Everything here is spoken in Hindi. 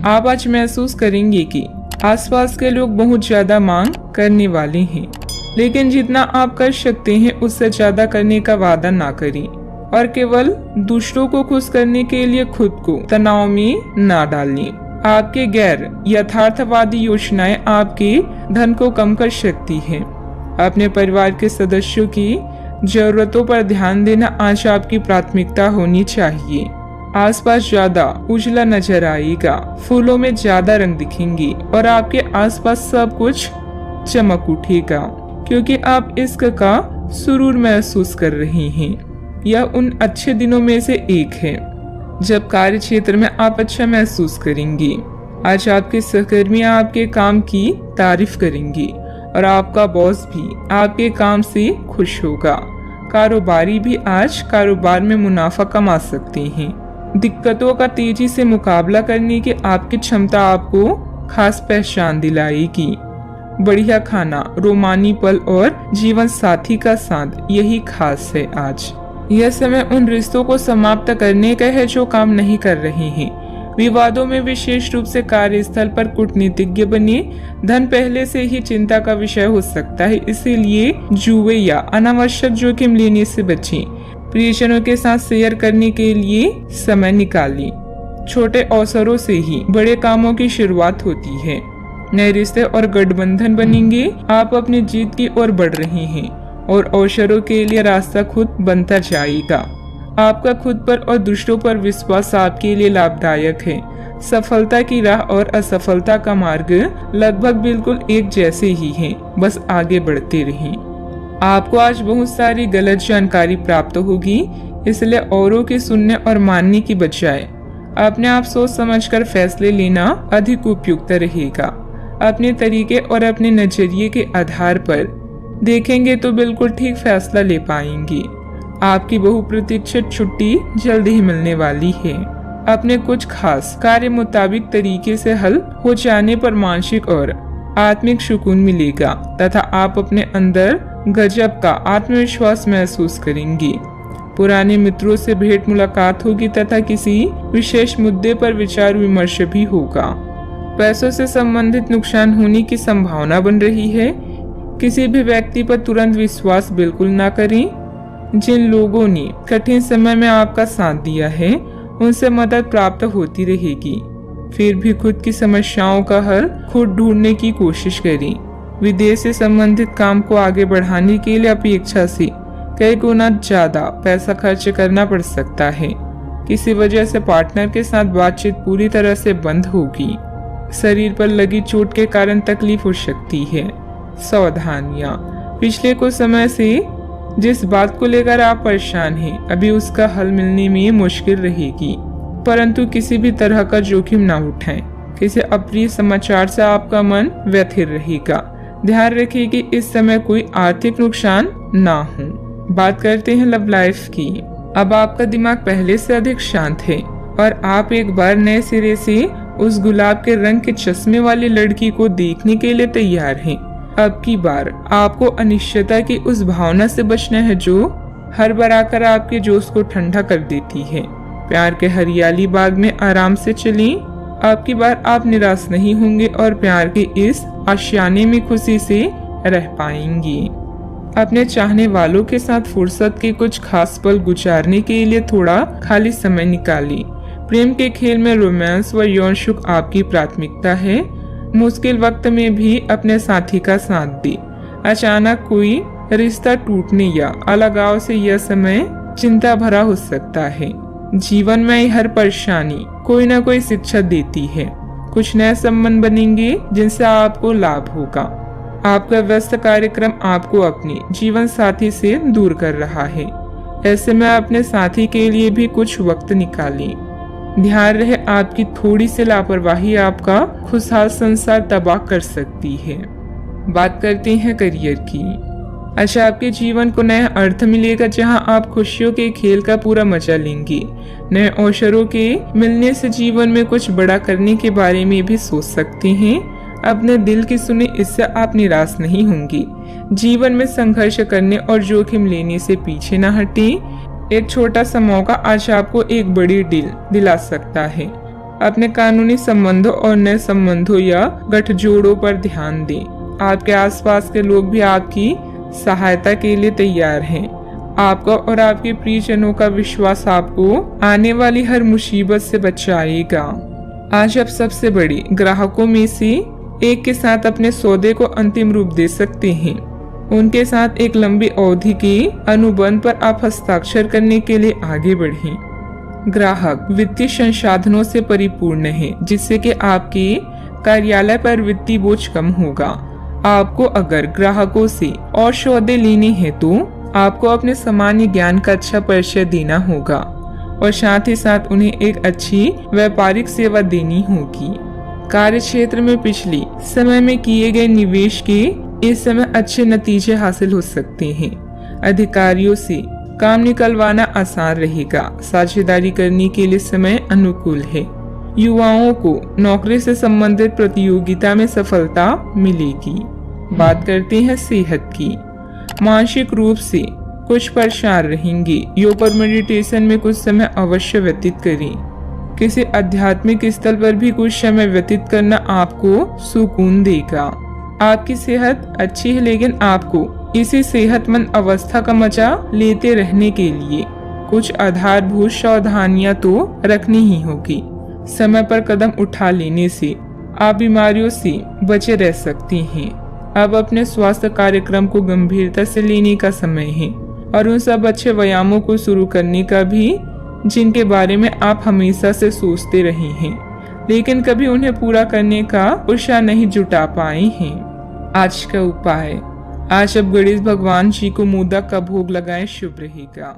आप आज महसूस करेंगे कि आसपास के लोग बहुत ज्यादा मांग करने वाले हैं, लेकिन जितना आप कर सकते हैं उससे ज्यादा करने का वादा ना करें और केवल दूसरों को खुश करने के लिए खुद को तनाव में ना डालें। आपके गैर यथार्थवादी योजनाएं आपके धन को कम कर सकती हैं। अपने परिवार के सदस्यों की जरूरतों पर ध्यान देना आज आपकी प्राथमिकता होनी चाहिए। आसपास ज्यादा उजला नजर आएगा, फूलों में ज्यादा रंग दिखेंगे और आपके आसपास सब कुछ चमक उठेगा, क्योंकि आप इश्क का सुरूर महसूस कर रहे हैं। यह उन अच्छे दिनों में से एक है जब कार्य क्षेत्र में आप अच्छा महसूस करेंगे। आज आपके सहकर्मी आपके काम की तारीफ करेंगे और आपका बॉस भी आपके काम से खुश होगा। कारोबारी भी आज कारोबार में मुनाफा कमा सकते हैं। दिक्कतों का तेजी से मुकाबला करने की आपकी क्षमता आपको खास पहचान दिलाएगी। बढ़िया खाना, रोमानी पल और जीवन साथी का साथ, यही खास है आज। यह समय उन रिश्तों को समाप्त करने का है जो काम नहीं कर रहे हैं। विवादों में विशेष रूप से कार्यस्थल पर कूटनीतिज्ञ बने। धन पहले से ही चिंता का विषय हो सकता है, इसीलिए जुए या अनावश्यक जोखिम लेने से बचें। प्रियजनों के साथ शेयर करने के लिए समय निकालें। छोटे अवसरों से ही बड़े कामों की शुरुआत होती है। नए रिश्ते और गठबंधन बनेंगे। आप अपनी जीत की ओर बढ़ रहे हैं और अवसरों के लिए रास्ता खुद बनता जाएगा। आपका खुद पर और दूसरों पर विश्वास आपके लिए लाभदायक है। सफलता की राह और असफलता का मार्ग लगभग बिल्कुल एक जैसे ही हैं, बस आगे बढ़ते रहें। आपको आज बहुत सारी गलत जानकारी प्राप्त होगी, इसलिए औरों की सुनने और मानने की बजाय अपने आप सोच समझकर फैसले लेना अधिक उपयुक्त रहेगा। अपने तरीके और अपने नजरिए के आधार पर देखेंगे तो बिल्कुल ठीक फैसला ले पाएंगे। आपकी बहुप्रतीक्षित छुट्टी जल्द ही मिलने वाली है। अपने कुछ खास कार्य मुताबिक तरीके से हल हो जाने पर मानसिक और आत्मिक सुकून मिलेगा तथा आप अपने अंदर गजब का आत्मविश्वास महसूस करेंगे। पुराने मित्रों से भेंट मुलाकात होगी तथा किसी विशेष मुद्दे पर विचार विमर्श भी होगा। पैसों से संबंधित नुकसान होने की संभावना बन रही है। किसी भी व्यक्ति पर तुरंत विश्वास बिल्कुल ना करें। जिन लोगों ने कठिन समय में आपका साथ दिया है उनसे मदद प्राप्त होती रहेगी। फिर भी खुद की समस्याओं का हल खुद ढूंढने की कोशिश करें। विदेश से संबंधित काम को आगे बढ़ाने के लिए अपेक्षा से कई गुना ज्यादा पैसा खर्च करना पड़ सकता है। किसी वजह से पार्टनर के साथ बातचीत पूरी तरह से बंद होगी। शरीर पर लगी चोट के कारण तकलीफ हो सकती है। सावधानियां। पिछले कुछ समय से जिस बात को लेकर आप परेशान हैं, अभी उसका हल मिलने में मुश्किल रहेगी, परंतु किसी भी तरह का जोखिम ना उठाएं। किसी अप्रिय समाचार से आपका मन व्यथित रहेगा। ध्यान रखिए कि इस समय कोई आर्थिक नुकसान ना हो। बात करते हैं लव लाइफ की। अब आपका दिमाग पहले से अधिक शांत है और आप एक बार नए सिरे से उस गुलाब के रंग के चश्मे वाली लड़की को देखने के लिए तैयार हैं। अब की बार आपको अनिश्चितता की उस भावना से बचना है जो हर बार आकर आपके जोश को ठंडा कर देती है। प्यार के हरियाली बाग में आराम से चलें। अब की बार आप निराश नहीं होंगे और प्यार के इस आशियाने में खुशी से रह पाएंगे। अपने चाहने वालों के साथ फुर्सत के कुछ खास पल गुजारने के लिए थोड़ा खाली समय निकालें। प्रेम के खेल में रोमांस व यौन सुख आपकी प्राथमिकता है। मुश्किल वक्त में भी अपने साथी का साथ दें। अचानक कोई रिश्ता टूटने या अलगाव से यह समय चिंता भरा हो सकता है। जीवन में हर परेशानी कोई ना कोई शिक्षा देती है। कुछ नए संबंध बनेंगे जिनसे आपको लाभ होगा। आपका व्यस्त कार्यक्रम आपको अपने जीवन साथी से दूर कर रहा है। ऐसे में अपने साथी के लिए भी कुछ वक्त निकालें। ध्यान रहे, आपकी थोड़ी सी लापरवाही आपका खुशहाल संसार तबाह कर सकती है। बात करते हैं करियर की। अच्छा, आपके जीवन को नया अर्थ मिलेगा जहां आप खुशियों के खेल का पूरा मजा लेंगे। नए अवसरों के मिलने से जीवन में कुछ बड़ा करने के बारे में भी सोच सकते हैं। अपने दिल की सुने, इससे आप निराश नहीं होंगे। जीवन में संघर्ष करने और जोखिम लेने से पीछे न हटें। एक छोटा सा मौका आज आपको एक बड़ी डील दिला सकता है। अपने कानूनी संबंधों और नए संबंधों या गठजोड़ों पर ध्यान दें। आपके आसपास के लोग भी आपकी सहायता के लिए तैयार हैं। आपका और आपके प्रियजनों का विश्वास आपको आने वाली हर मुसीबत से बचाएगा। आज आप सबसे बड़ी ग्राहकों में से एक के साथ अपने सौदे को अंतिम रूप दे सकते हैं। उनके साथ एक लंबी अवधि के अनुबंध पर आप हस्ताक्षर करने के लिए आगे बढ़ें। ग्राहक वित्तीय संसाधनों से परिपूर्ण है, जिससे कि आपके कार्यालय पर वित्तीय बोझ कम होगा। आपको अगर ग्राहकों से और सौदे लेने हैं तो आपको अपने सामान्य ज्ञान का अच्छा परिचय देना होगा और साथ ही साथ उन्हें एक अच्छी व्यापारिक सेवा देनी होगी। कार्य क्षेत्र में पिछले समय में किए गए निवेश के इस समय अच्छे नतीजे हासिल हो सकते हैं। अधिकारियों से काम निकलवाना आसान रहेगा। साझेदारी करने के लिए समय अनुकूल है। युवाओं को नौकरी से संबंधित प्रतियोगिता में सफलता मिलेगी। बात करते हैं सेहत की। मानसिक रूप से कुछ परेशान रहेंगे। योग और मेडिटेशन में कुछ समय अवश्य व्यतीत करें। किसी आध्यात्मिक स्थल पर भी कुछ समय व्यतीत करना आपको सुकून देगा। आपकी सेहत अच्छी है, लेकिन आपको इसी सेहतमंद अवस्था का मजा लेते रहने के लिए कुछ आधारभूत सावधानियां तो रखनी ही होगी। समय पर कदम उठा लेने से आप बीमारियों से बचे रह सकते हैं। अब अपने स्वास्थ्य कार्यक्रम को गंभीरता से लेने का समय है और उन सब अच्छे व्यायामों को शुरू करने का भी जिनके बारे में आप हमेशा से सोचते रहे हैं, लेकिन कभी उन्हें पूरा करने का उत्साह नहीं जुटा पाए हैं। आज का उपाय, आज अब गणेश भगवान जी को मोदक का भोग लगाएं, शुभ रहेगा।